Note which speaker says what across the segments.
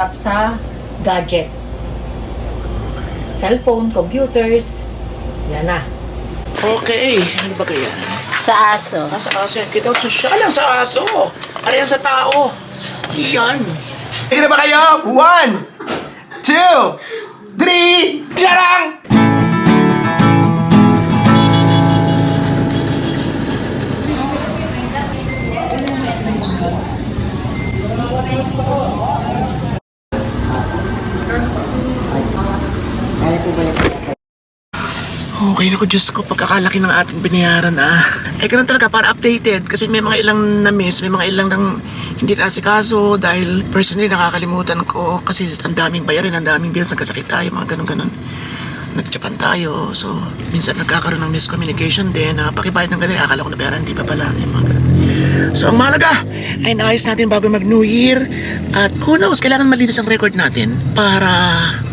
Speaker 1: sa gadget. Cellphone, computers, yan na.
Speaker 2: Okay, ano ba kaya?
Speaker 3: Sa aso.
Speaker 2: Sa aso yan. Kita sosyal lang sa aso. Ano yan sa tao? Yan.
Speaker 4: Sige na ba kayo? 1, 2, 3, jarang!
Speaker 2: Okay, naku Diyos ko, pagkakalaki ng ating binayaran Eh, ganun talaga, para updated. Kasi may mga ilang na-miss, may mga ilang nang hindi na-asikaso dahil personally nakakalimutan ko kasi ang daming bayarin, ang daming bills, nagkasakit tayo, mga ganun-ganun. Nag-Japan tayo, so minsan nagkakaroon ng miscommunication din na pakibayad ng ganun, akala ko nabayaran, hindi pa pala, yung mga ganun. So ang mahalaga ay naayos natin bago mag-New Year at who knows, kailangan malinis ang record natin para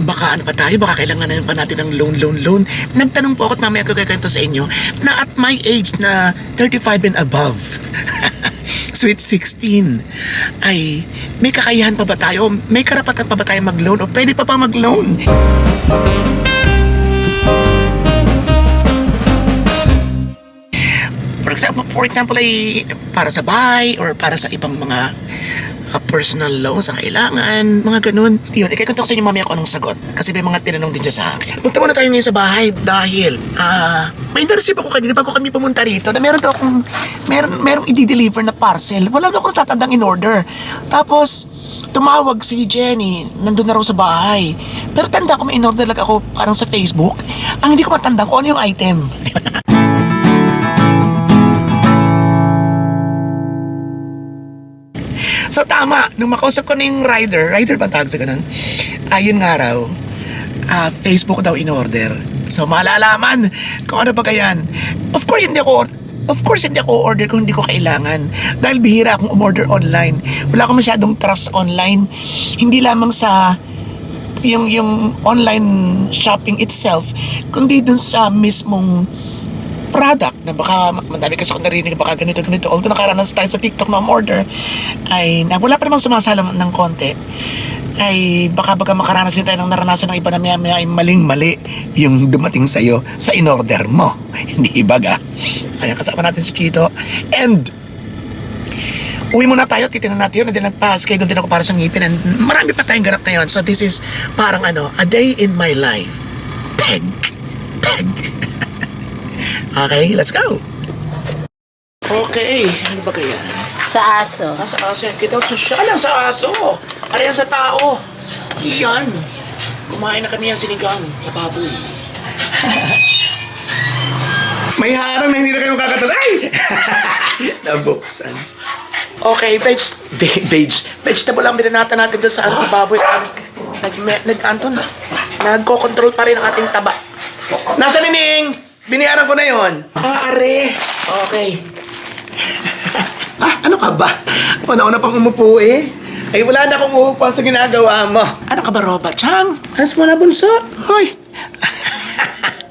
Speaker 2: baka ano pa tayo, baka kailangan na pa natin ng loan. Nagtanong po ako at mamaya ko kakwento sa inyo na at my age na 35 and above sweet 16 ay may kakayahan pa ba tayo, may karapatan pa ba tayo mag-loan o pwede pa ba mag-loan? For example ay para sa bahay or para sa ibang mga personal loans sa kailangan, mga ganun. Yun, ikakwento ko sa inyo mamaya kung anong sagot. Kasi may mga tinanong din siya sa akin. Punta muna tayo ngayon sa bahay dahil may interest ako kanina bago kami pumunta rito na meron daw akong merong i-deliver na parcel. Wala na akong natatandang in order. Tapos tumawag si Jenny, nandun na raw sa bahay. Pero tanda ko may in order lang ako parang sa Facebook. Ang hindi ko matandang kung ano yung item. So tama, nung makausap ko na yung rider ba tawag sa ganun? Ayun nga raw, Facebook daw in order. So malalaman kung ano ba kayan. Of course hindi ako order kung hindi ko kailangan. Dahil bihira akong umorder online. Wala akong masyadong trust online. Hindi lamang sa yung online shopping itself, kundi dun sa mismong product na baka madami kasi ako narinig baka ganito although nakaranas tayo sa TikTok na order ay wala pa namang sumasala ng konti ay baka makaranas din tayo ng naranasan ng iba na maya ay maling-mali yung dumating sa'yo sa in-order mo. Hindi ibaga. Kaya kasama natin si Chito and uwi muna tayo, titinan natin yun and then nagpa-schedule din ako para sa ngipin and marami pa tayong ganap ngayon. So this is parang a day in my life. Peg. Okay, let's go! Okay, ano ba kaya?
Speaker 3: Sa aso.
Speaker 2: Sa aso yan. Kita sosyal lang sa aso. Ano yan sa tao? Yan. Kumain na kami yan sinigang sa baboy.
Speaker 4: May harang na hindi na kayo kakatulay! Nabuksan.
Speaker 2: Okay, vegetable lang binanata natin doon sa sa baboy. Nagko-control pa rin ang ating taba.
Speaker 4: Nasa Nining? Biniyaran ko na yon.
Speaker 2: Are. Okay.
Speaker 4: Ano ka ba? Una pang umupo eh. Ay, wala na akong uupuan sa ginagawa mo.
Speaker 2: Ano ka ba, Roba? Chang? Alas mo na, bunso?
Speaker 4: Hoy!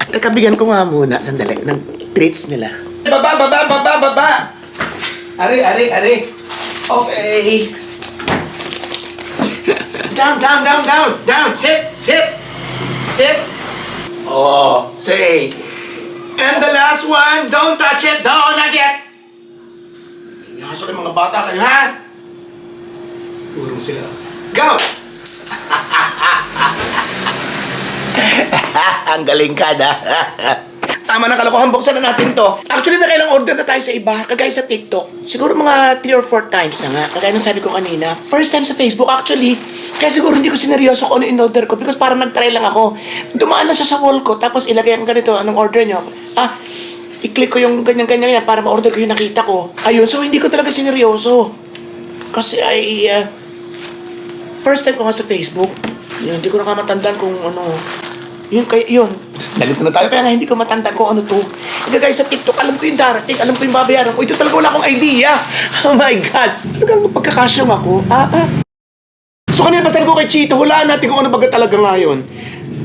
Speaker 2: Teka, bigyan ko nga muna, sandali, ng treats nila.
Speaker 4: Baba! Are. Okay. Down. Sit. Oh, say. And the last one, don't touch it. No, not yet. Inaso kayo mga bata kayo, ha? Urong sila. Go! Ang galing ka na. Tama na kalokohan, buksan na natin to.
Speaker 2: Actually, nakailang order na tayo sa iba, kagaya sa TikTok. Siguro mga 3 or 4 times na nga. Kagaya ng sabi ko kanina, first time sa Facebook actually. Kaya siguro hindi ko sineryoso kung ano in-order ko because parang nag-try lang ako. Dumaan na siya sa wall ko, tapos ilagay ang ganito, anong order nyo? I-click ko yung ganyan para ma-order ko yung nakita ko. Ayun, so hindi ko talaga sineryoso. Kasi first time ko nga sa Facebook. Yun, hindi ko na matandaan kung ano. Yun.
Speaker 4: Nalito na tayo.
Speaker 2: Kaya nga hindi ko matandaan kung ano to. Kaya guys, sa TikTok, alam ko yung darating, alam ko yung babayaran ko. Ito talaga wala akong idea. Oh my God. Talagang pagkakasyong ako. So kanina pa sabi ko kay Chito, hulaan natin kung ano baga talaga ngayon.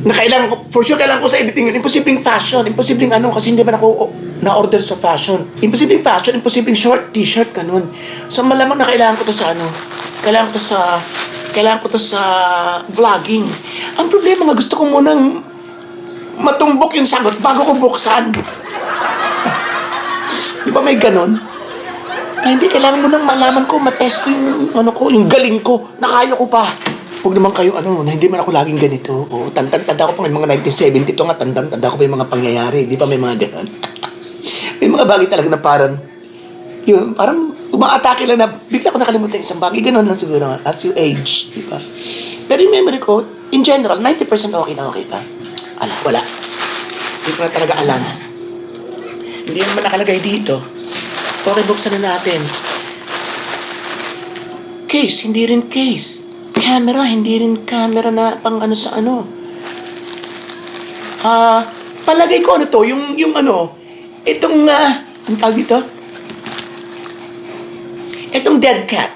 Speaker 2: Na kailangan ko, for sure kailangan ko sa editing yun. Imposibleng fashion, imposibleng kasi hindi ba ako na-order sa fashion. Imposibleng fashion, imposibleng short t-shirt, ganun. So malamang na kailangan ko to sa kailangan ko to sa Kailangan ko to sa vlogging. Ang problema nga, gusto ko munang matumbok yung sagot bago ko buksan. Di ba may ganon? Na hindi, kailangan mo nang malaman ko, matesto yung, yung galing ko, na kaya ko pa. Huwag naman kayo, na hindi man ako laging ganito. Oo, tanda ko pa yung mga 1970 to nga, tanda ko pa yung mga pangyayari. Di ba may mga ganon? May mga bagay talaga na parang, yun, parang umaatake lang na, bigla ko nakalimutan yung isang bagay. Ganon lang siguro as you age, di ba? Pero yung memory ko, in general, 90% okay na okay pa. Wala. Hindi ko na talaga alam. Hindi naman nakalagay dito. Okay, buksan na natin. Case, hindi rin case. Camera, hindi rin camera na pang ano sa ano. Palagay ko ano to, yung itong, ang tawag dito? Itong dead cat.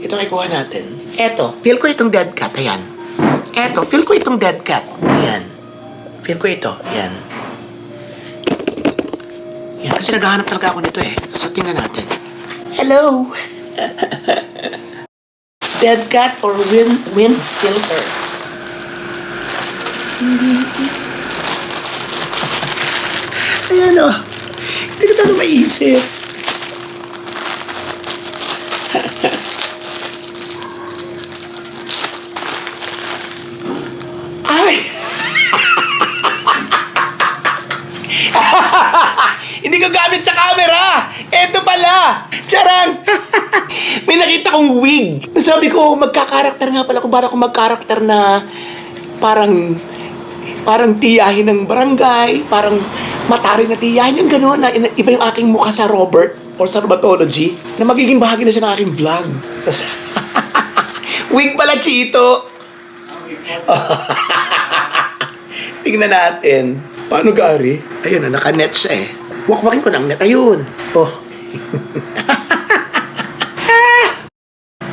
Speaker 2: Ito kikuha natin. Eto, feel ko itong dead cat, ayan. Eto, feel ko itong dead cat. Ayan. Feel ko ito, ayan. Yan, kasi naghahanap talaga ako nito eh. So, tingnan natin. Hello! Dead cat or wind filter? Ayan o. Hindi ko talaga maisip. Ay! Hindi ko gamit sa camera! Eto pala! Charang! May nakita kong wig. Sabi ko, magkakarakter nga pala kung para akong magkarakter na parang tiyahin ng barangay, parang mataring na tiyahin, yung gano'n, na iba yung aking mukha sa Robert or sa Romatology, na magiging bahagi na siya ng aking vlog. Wig pala, Chito! Tingnan natin. Paano, Gary? Ayun na, naka-net siya eh. Wakwakin ko ng net. Ayun. Oh.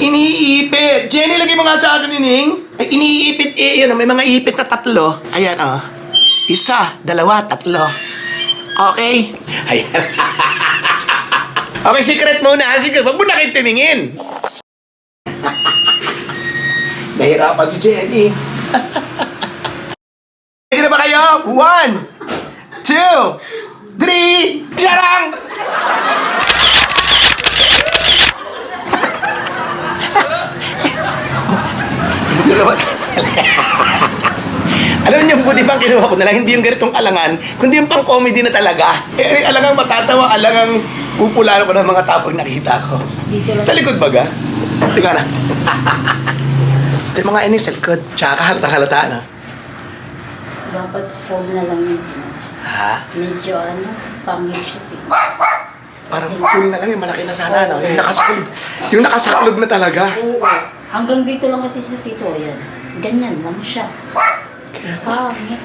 Speaker 2: Iniipit. Jenny, lagay mo nga sa akin, Ining. Ay, iniipit eh. Yun, may mga ipit na 3. Ayan, oh. 1, 2, 3. Okay. Ayan. Okay, secret muna. Secret. Huwag mo na kayo tumingin. Nahirapan si Jenny. Ready na ba kayo? 1, 2, 3. Charang! Alam niyo, buti bang kinuha ko na lang, hindi yung ganitong alangan, kundi yung pang-comedy na talaga. Eh, alangang matatawa, alangang pupulano ko ng mga tapos nakita ko. Sa likod baga? Tingnan natin. Ito yung mga ini sa likod. Tsaka halata-halata, no?
Speaker 3: Dapat fold na lang yun.
Speaker 2: Ha?
Speaker 3: Medyo pangit siya.
Speaker 2: Parang full na lang yung malaki na sana, no? Yung nakasaklog na talaga.
Speaker 3: Oo. Hanggang dito lang kasi siya, Tito. Yan. Ganyan lang siya. Pangit.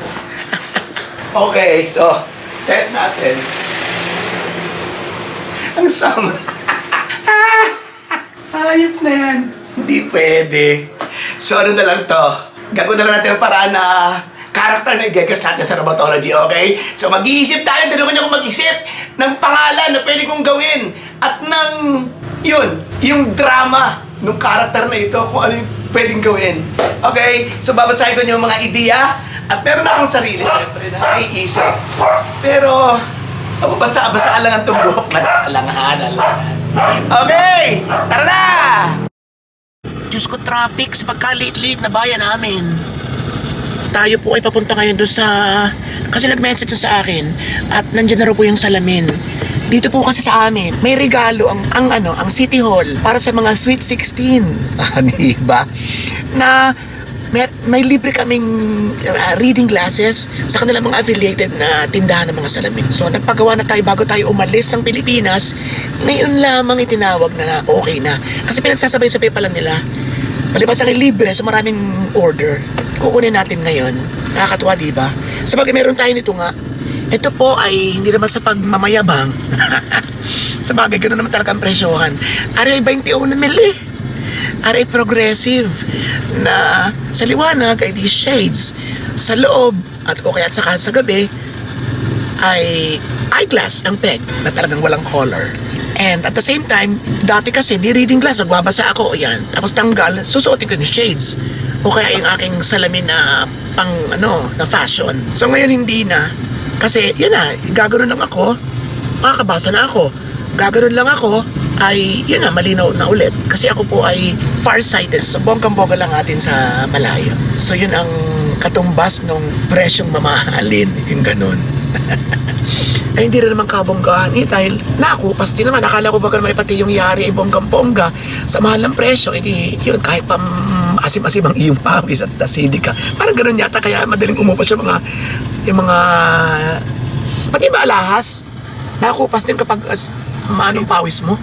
Speaker 2: Okay, so, test natin. Ang sama. Hayop na yan. Hindi pwede. So, ano na lang to? Gagawin na lang natin ang paraan na karakter na i-gegas natin sa Romatology, okay? So, mag-iisip tayo. Tulungan niyo akong mag-isip ng pangalan na pwede kong gawin. At ng, yung drama ng karakter na ito, kung ano yung pwedeng gawin. Okay? So, babasahin ko niyo yung mga ideya. At meron na akong sarili, syempre, na naiisip. Pero, basta alangan itong buhok na alangan. Okay! Tara na! Diyos ko, traffic sa pagka-late-late na bayan namin. Tayo po ay papunta ngayon doon sa... Kasi nag-message sa akin at nandiyan na rin po yung salamin. Dito po kasi sa amin, may regalo ang City Hall para sa mga Sweet 16. Diba? Na may libre kaming reading glasses sa kanilang mga affiliated na tindahan ng mga salamin. So nagpagawa na tayo bago tayo umalis ng Pilipinas. Ngayon lamang itinawag na okay na. Kasi pinagsasabay-sabay pala nila. Malipas ang libre, so maraming order. Kukunin natin ngayon. Nakakatuwa, diba? Sabagay meron tayo nito nga. Ito po ay hindi naman sa pagmamayabang. Sabagay, ganoon naman talaga ang presyohan. Aray 21 mil eh. Aray progressive na sa liwanag ay these shades. Sa loob at o kaya at saka sa gabi ay eyeglass ang peg na talagang walang color. And at the same time, dati kasi di reading glass, magbabasa ako, yan. Tapos tanggal, susuotin ko yung shades. O kaya yung aking salamin na pang na fashion. So ngayon hindi na. Kasi yun na, gagano'n lang ako, makakabasa na ako. Gagano'n lang ako, ay yun na, malinaw na ulit. Kasi ako po ay farsighted. So bonggang-bongga lang natin sa malayo. So yun ang katumbas nung presyong mamahalin. Yung ganun. Ay hindi rin naman kabonggahan dahil nakupas din naman. Akala ko baga naman pati yung yari ay bonggang-bongga sa mahal ng presyo. Hindi yun, kahit pam asim-asim ang iyong pawis at nasidi ka. Parang ganun yata kaya madaling umupas yung mga pati ba alahas? Nakupas din kapag maanong pawis mo.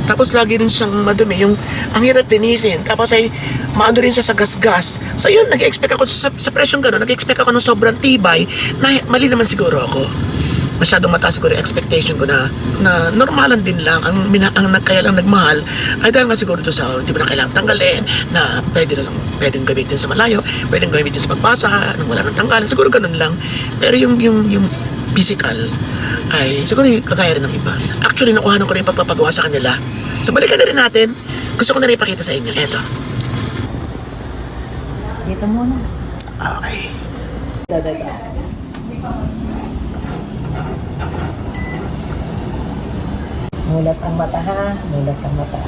Speaker 2: Tapos lagi rin siyang madumi, yung ang hirap linisin. Tapos ay maano rin siya sa gasgas. So yun, nag-expect ako sa presyong gano'n, nag-expect ako ng sobrang tibay na mali naman siguro ako. Masyadong mataas siguro yung expectation ko na normalan din lang. Ang kaya lang nagmahal ay dahil nga siguro ito sa hindi mo na kailangang tanggalin, na pwedeng gamitin sa malayo, pwedeng gamitin sa pagbasa, nang wala nang tanggalan. Siguro ganun lang. Pero yung physical ay siguro kagaya rin ng iba. Actually, nakuhanan ko rin yung pagpapagawa sa kanila. So balikan na rin natin. Gusto ko na rin ipakita sa inyo. Eto.
Speaker 1: Dito muna.
Speaker 2: Okay.
Speaker 1: Dadaga. Mulat ang mata ha. Mulat ang mata.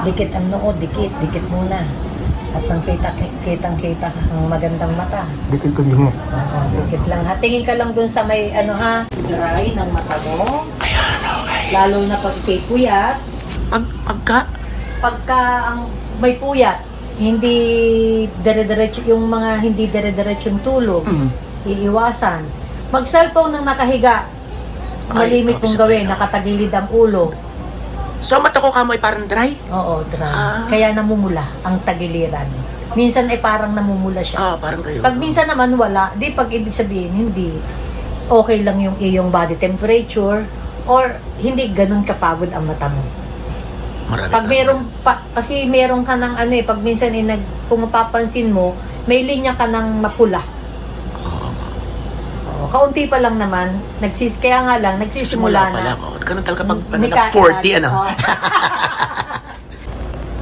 Speaker 1: Dikit ang noo. Dikit. Dikit muna. At nang kitang-kita ang magandang mata.
Speaker 2: Dikit ko din mo.
Speaker 1: Dikit lang ha. Tingin ka lang dun sa may dry ng mata mo.
Speaker 2: Ayan, okay.
Speaker 1: Lalo na pag kay puyat. Pagka ang may puyat, hindi dire-diretso yung mga hindi dire-diretsong tulog. Iiwasan. Mag-cellphone ng nakahiga. Malimit
Speaker 2: okay,
Speaker 1: mong gawin, nakatagilid ang ulo.
Speaker 2: So mata ko kamoy parang dry?
Speaker 1: Oo, dry. Kaya namumula ang tagiliran. Minsan ay parang namumula siya.
Speaker 2: Parang kayo.
Speaker 1: Pag minsan naman wala, di pag ibig sabihin hindi okay lang yung iyong body temperature or hindi ganun kapagod ang mata mo.
Speaker 2: Marami
Speaker 1: Pag meron kasi meron ka ng pag minsan kung mapapansin mo, may linya ka ng mapula. Kaunti pa lang naman, kaya nga lang, nagsisimula na.
Speaker 2: Ganun talaga pag
Speaker 1: Nika,
Speaker 2: 40,
Speaker 1: Oo.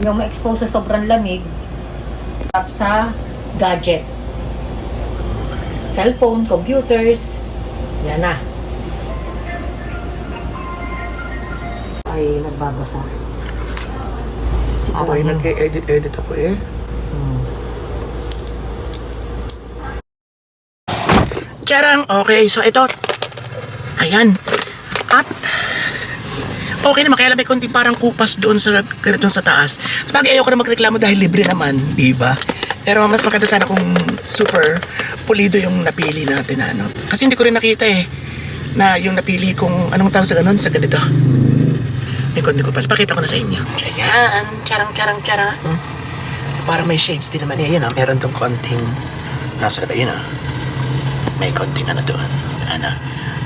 Speaker 1: Yung ma-expose sa sobrang lamig, tap sa gadget. Cellphone, computers, yan na. Ay, nagbabasa.
Speaker 2: Okay, nag-edit ako eh. Charang! Okay, so ito. Ayan. At okay naman, kaya lang may konti parang kupas doon sa ganitong sa taas. Sabagay ayoko na magreklamo dahil libre naman, di ba? Pero mas maganda sana kung super pulido yung napili natin na Kasi hindi ko rin nakita na yung napili kong anong tawag sa ganun, sa ganito. May konti kupas. Pakita ko na sa inyo. Ayan. Charang. Para may shades din naman. Ayan meron tong konting nasa ba yun may konting doon.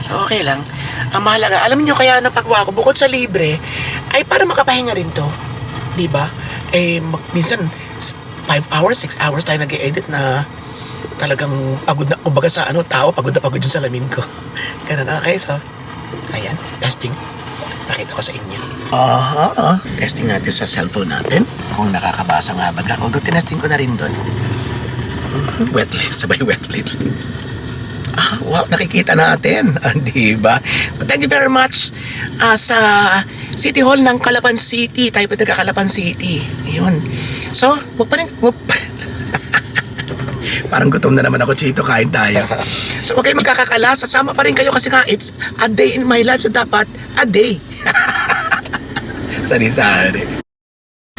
Speaker 2: So okay lang. Ang mahalaga, alam niyo kaya napagawa ko bukod sa libre ay para makapahinga rin to. 'Di ba? Minsan 5 hours, 6 hours tayo nag-e-edit na talagang pagod na kumbaga sa tao, pagod na pagod yung salamin ko. Ganun. Okay, so ayan, testing. Pakita ko sa inyo. Testing natin sa cellphone natin kung nakakabasa nga ba. Although tinesting ko na rin doon. Wet lips, sabay wet lips. Wow, nakikita natin. Diba? So, thank you very much sa City Hall ng Calapan City. Tayo pa taga Calapan City. Yun. So, parang gutom na naman ako, Chito. Kain tayo. So, huwag kayo magkakakalas. Sasama pa rin kayo kasi nga, it's a day in my life. So, dapat a day. Sari-sari.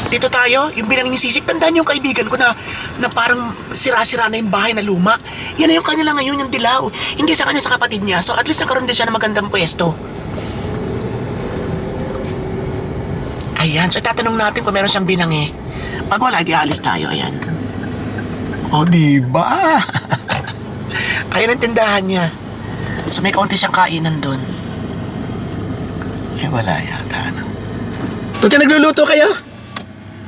Speaker 2: Dito tayo, yung binanging sisig, tandaan yung kaibigan ko na parang sira-sira na yung bahay na luma. Yan na yung kanila ngayon, yung dilaw. Hindi sa kanya, sa kapatid niya. So at least nakaroon din siya ng magandang pwesto. Ayan, so tatanong natin kung meron siyang binangi. Pag wala, di alis tayo, ayan. O, diba? Ayan ang tindahan niya. So, may kaunti siyang kainan doon. Eh, wala yata, ano. Tuti, nagluluto kayo?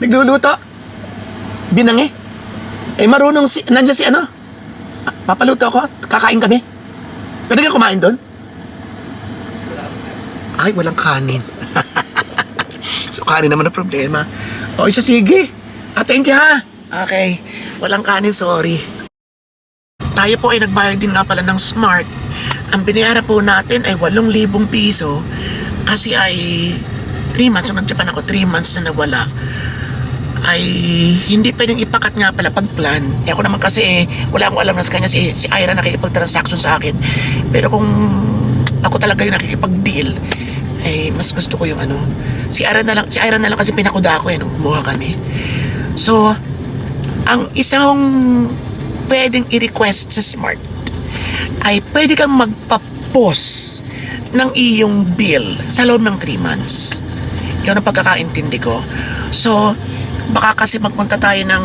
Speaker 2: Nagluluto? Binangi? Eh, marunong si... Nandiyan si ano? Papaluto ako. Kakain kami. Pwede ka kumain doon? Ay, walang kanin. So, kanin naman ang problema. O, isa sige. Thank you, ha? Okay. Walang kanin, sorry. Tayo po ay nagbayad din nga pala ng Smart. Ang binayaran po natin ay 8,000 piso. Kasi ay 3 months. Nung nag-Japan ako, 3 months na nawala. Ay hindi pwedeng ipakat nga pala pag plan. Eh ako naman kasi wala akong alam na sa kanya si Ira nakikipag-transaction sa akin. Pero kung ako talaga yung nakikipag-deal, eh mas gusto ko yung ano. Si Ira na lang kasi pinakuda ko nung kumuha kami. So, ang isang pwedeng i-request sa Smart ay pwede kang magpa-pause ng iyong bill sa loob ng 3 months. Yun ang pagkakaintindi ko. So, baka kasi magpunta tayo ng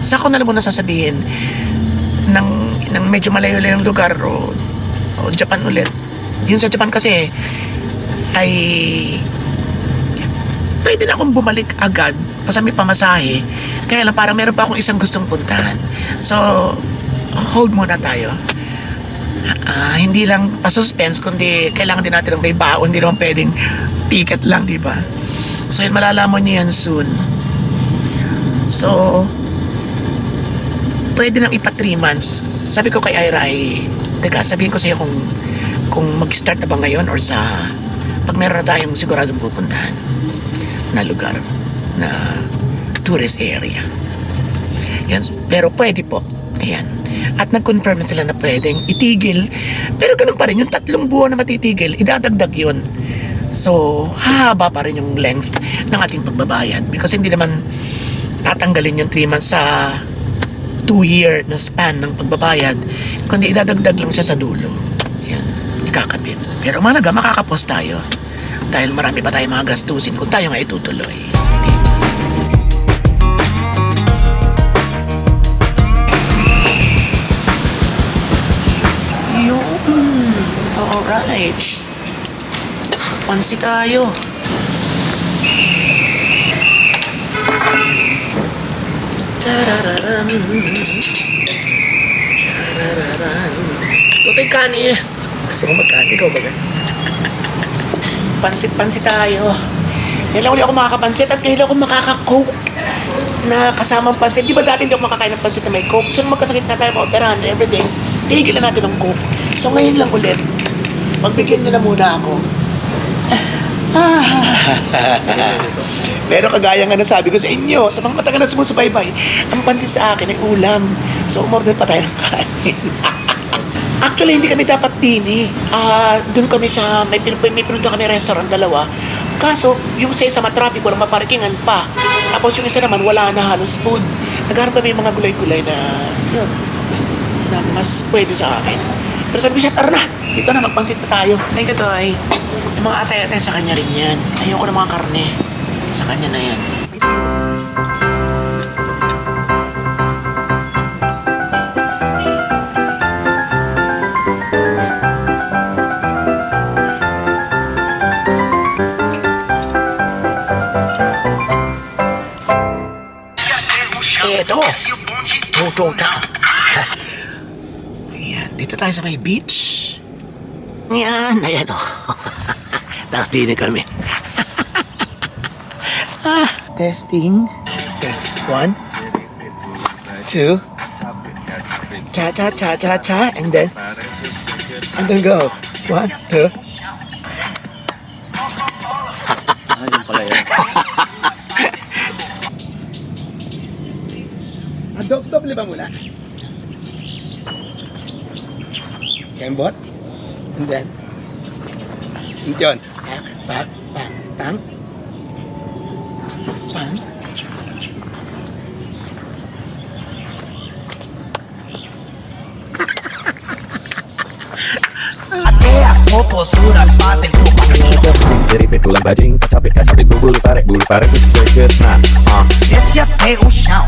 Speaker 2: sa ko na lang muna sasabihin ng medyo malayo-layong lugar o Japan ulit. Yun sa Japan kasi ay pwede na akong bumalik agad kasi may pamasahe. Kaya lang parang meron pa akong isang gustong puntahan. So, hold muna tayo. Hindi lang pa-suspense kundi kailangan din natin ng may baon. Hindi naman pwedeng ticket lang, di ba? So, yun, malalaman niyo yan soon. So, pwede nang ipa 3 months. Sabi ko kay Ira ay, teka, sabihin ko sa'yo kung mag-start na ba ngayon or sa pag meron na tayong siguradong pupuntahan na lugar na tourist area. Yan. Pero pwede po. Ayan. At nag-confirm na sila na pwedeng itigil. Pero ganun pa rin, yung 3 buwan na matitigil, idadagdag yun. So, hahaba pa rin yung length ng ating pagbabayad. Because hindi naman tatanggalin yung 3 months sa 2-year na span ng pagbabayad, kundi idadagdag lang siya sa dulo. Yan, ikakabit. Pero managa, makakapos tayo. Dahil marami pa tayong mga gastusin kung tayo nga itutuloy. Yun. Alright. Pansi tayo. Charararan. Charararan. Tutoy kani eh. Gusto mo magkani, ikaw ba gan? Pansit-pansit tayo. Kailan ulit ako makakapansit at kailan ako makaka-coke na kasamang pansit. Di ba dati hindi ako makakain ng pansit na may coke? So magkasakit na tayo maoperahan and everything, tigilan natin ng coke. So ngayon lang ulit, magbigyan nyo na muna ako. Pero kagaya nga na sabi ko sa inyo, sa mga matagal na sumusubaybay, ang pansit sa akin ay ulam. So umorder pa tayo ng kanin. Actually, hindi kami dapat din eh. Doon kami sa, may pinunta kami restaurant, 2. Kaso, yung sa isa matraffic, walang maparikingan pa. Tapos yung isa naman, wala na halos food. Nagharap kami yung mga gulay-gulay na, yun, na mas pwede sa akin. Pero sabi ko siya, tara na, dito na, magpansit na tayo. Ay, ito ay, yung mga atay-atay sa kanya rin yan. Ayoko ng mga karne. Sa kanya na yan. Ito. Toto na. Ayan, dito tayo sa may beach. Ayan, ayan o. Tapos din kami. Testing. Okay, 1, 2. Cha cha cha cha cha, and then go. 1, 2.
Speaker 5: Ayun pala yun.
Speaker 2: Doble ba mula? Kembot. And then yun. Pak, pang, pang. Pang. Ate, motosuras, pasin ko
Speaker 6: Jeripet tulang bajing, kacapit bulu pare, ku seger na.
Speaker 2: Yes, ya, pay o chão.